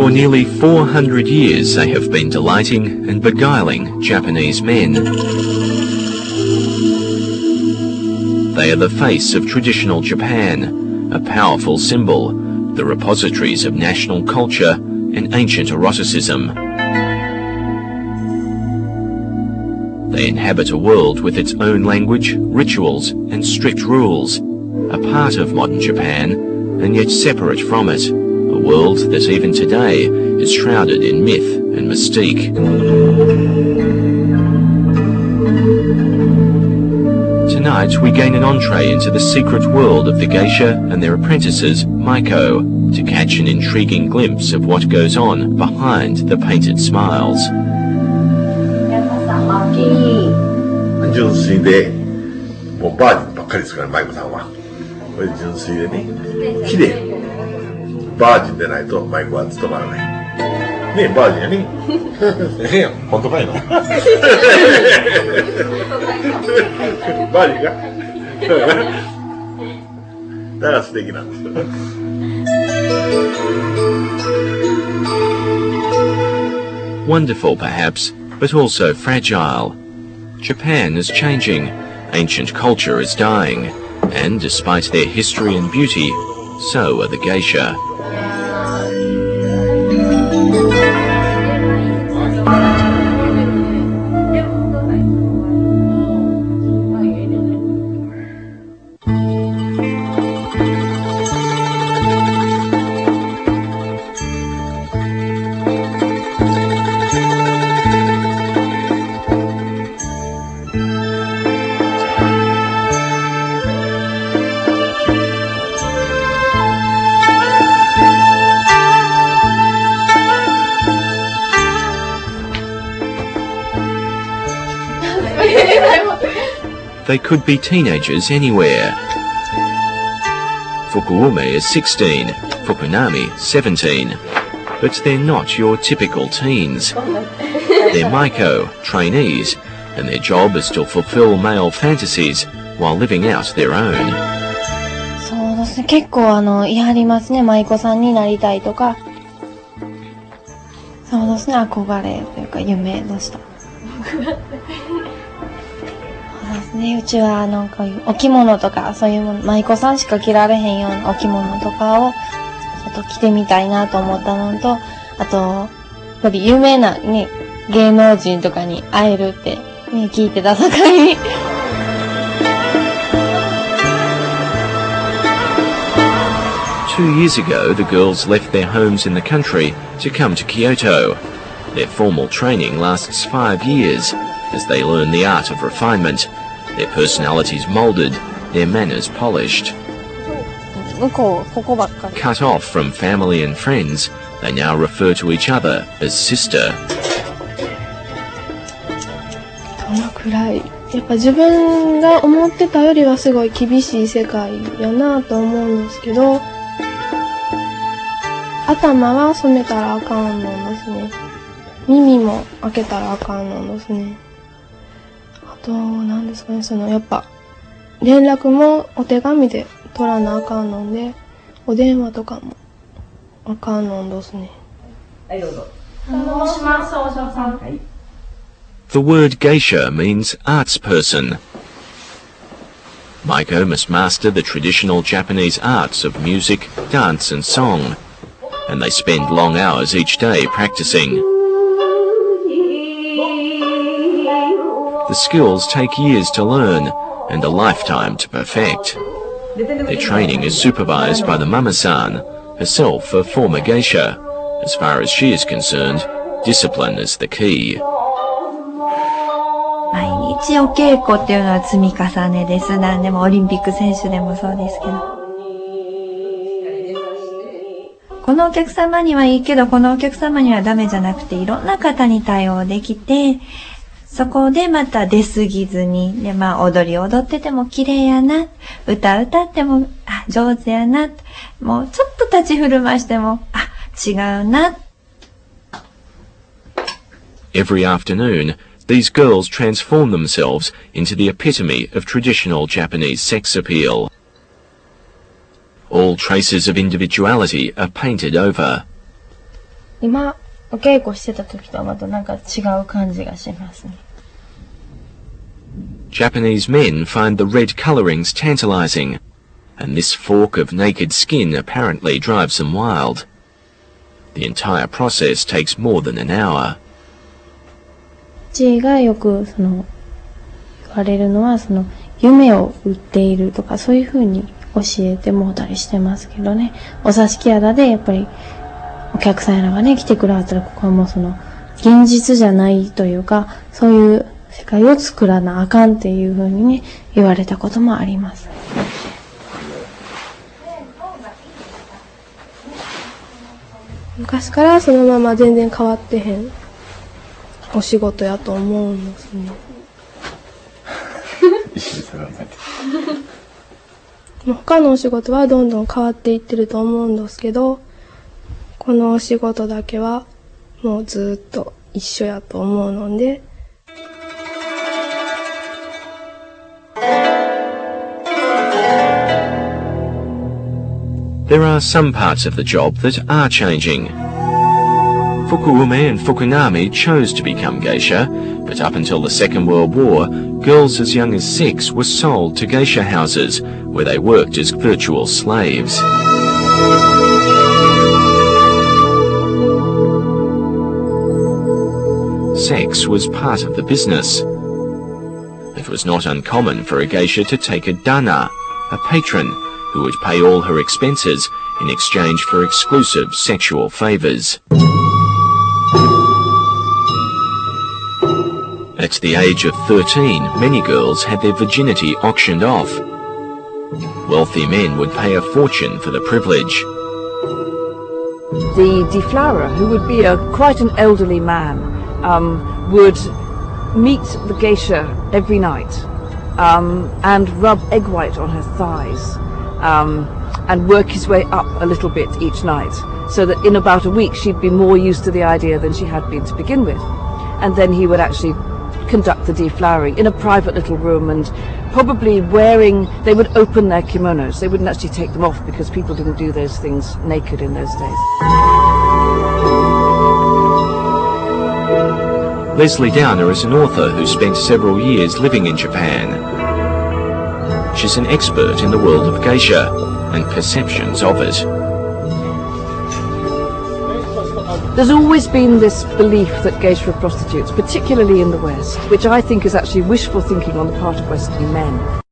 For nearly 400 years they have been delighting and beguiling Japanese men. They are the face of traditional Japan, a powerful symbol, the repositories of national culture and ancient eroticism. They inhabit a world with its own language, rituals and strict rules, a part of modern Japan and yet separate from it, a world that even today is shrouded in myth and mystique. Tonight we gain an entree into the secret world of the geisha and their apprentices, Maiko, to catch an intriguing glimpse of what goes on behind the painted smiles. 純粋で、もうバージンばっかりですから、マイコさんは。これ純粋でね、綺麗。バージンでないとマイコは務まらない。ねえ、バージンやね。ええ、本当かいの。バージンがだから素敵なんです。Wonderful perhaps, but also fragile. Japan is changing, ancient culture is dying, and despite their history and beauty, so are the geisha. They could be teenagers anywhere. Fukuume is 16, Fukunami 17, but they're not your typical teens. They're Maiko, trainees, and their job is to fulfill male fantasies while living out their own. そうですね、結構言い張りますね、舞妓さんになりたいとか。そうですね、憧れというか夢でした。ね、うちはこういうお着物とかそういうもの、舞妓さんしか着られへんようなお着物とかをちょっと着てみたいなと思ったのと、あとやっぱり有名なね芸能人とかに会えるってね聞いてたさかいに。2 years ago, the girls left their homes in the country to come to Kyoto. Their formal training lasts 5 years as they learn the art of refinement. Their personalities moulded, their manners polished. Cut off from family and friends, they now refer to each other as sister. どのくらいやっぱ自分が思ってたよりはすごい厳しい世界やなと思うんですけど、頭は染めたらあかんのですね。耳も開けたらあかんのですね。あと、なんですかね、やっぱ、連絡もお手紙で取らなあかんので、お電話とかもあかんのですね。はい、どうぞ。申します、お嬢さん。はい。The word geisha means arts person. Maiko must master the traditional Japanese arts of music, dance and song, and they spend long hours each day practicing. The skills take years to learn and a lifetime to perfect. Their training is supervised by the Mama-san, herself a former geisha. As far as she is concerned, discipline is the key. 毎日お稽古っていうのは積み重ねです。何でもオリンピック選手でもそうですけど。このお客様にはいいけど、このお客様にはダメじゃなくて、いろんな方に対応できて、そこでまた出過ぎずに、で、踊り踊ってても綺麗やな、歌歌っても、上手やな、もうちょっと立ち振る舞いしても、違うな。Every afternoon, these girls transform themselves into the epitome of traditional Japanese sex appeal. All traces of individuality are painted over. 今、お稽古してた時とはまたなんか違う感じがしますね。Japanese men find the red colorings tantalizing, and this fork of naked skin apparently drives them wild. The entire process takes more than an hour. うちがよく言われるのは夢を売っているとかそういう風に教えてもうたりしてますけどね。お座敷やらでやっぱりお客さんやらがね来てくれはったらここはもう現実じゃないというかそういう世界を作らなあかんっていう風にね言われたこともあります。昔からそのまま全然変わってへんお仕事やと思うんですね。他のお仕事はどんどん変わっていってると思うんですけど、このお仕事だけはもうずっと一緒やと思うので。There are some parts of the job that are changing. Fukuume and Fukunami chose to become geisha, but up until the Second World War, girls as young as 6 were sold to geisha houses, where they worked as virtual slaves. Sex was part of the business. It was not uncommon for a geisha to take a dana, a patron, who would pay all her expenses in exchange for exclusive sexual favors. At the age of 13, many girls had their virginity auctioned off. Wealthy men would pay a fortune for the privilege. The deflowerer, who would be quite an elderly man, would meet the geisha every night and rub egg white on her thighs. And work his way up a little bit each night, so that in about a week she'd be more used to the idea than she had been to begin with. And then he would actually conduct the deflowering in a private little room, and probably they would open their kimonos. They wouldn't actually take them off because people didn't do those things naked in those days. Leslie Downer is an author who spent several years living in Japan. She's an expert in the world of geisha and perceptions of it. There's always been this belief that geisha are prostitutes, particularly in the West, which I think is actually wishful thinking on the part of Western men.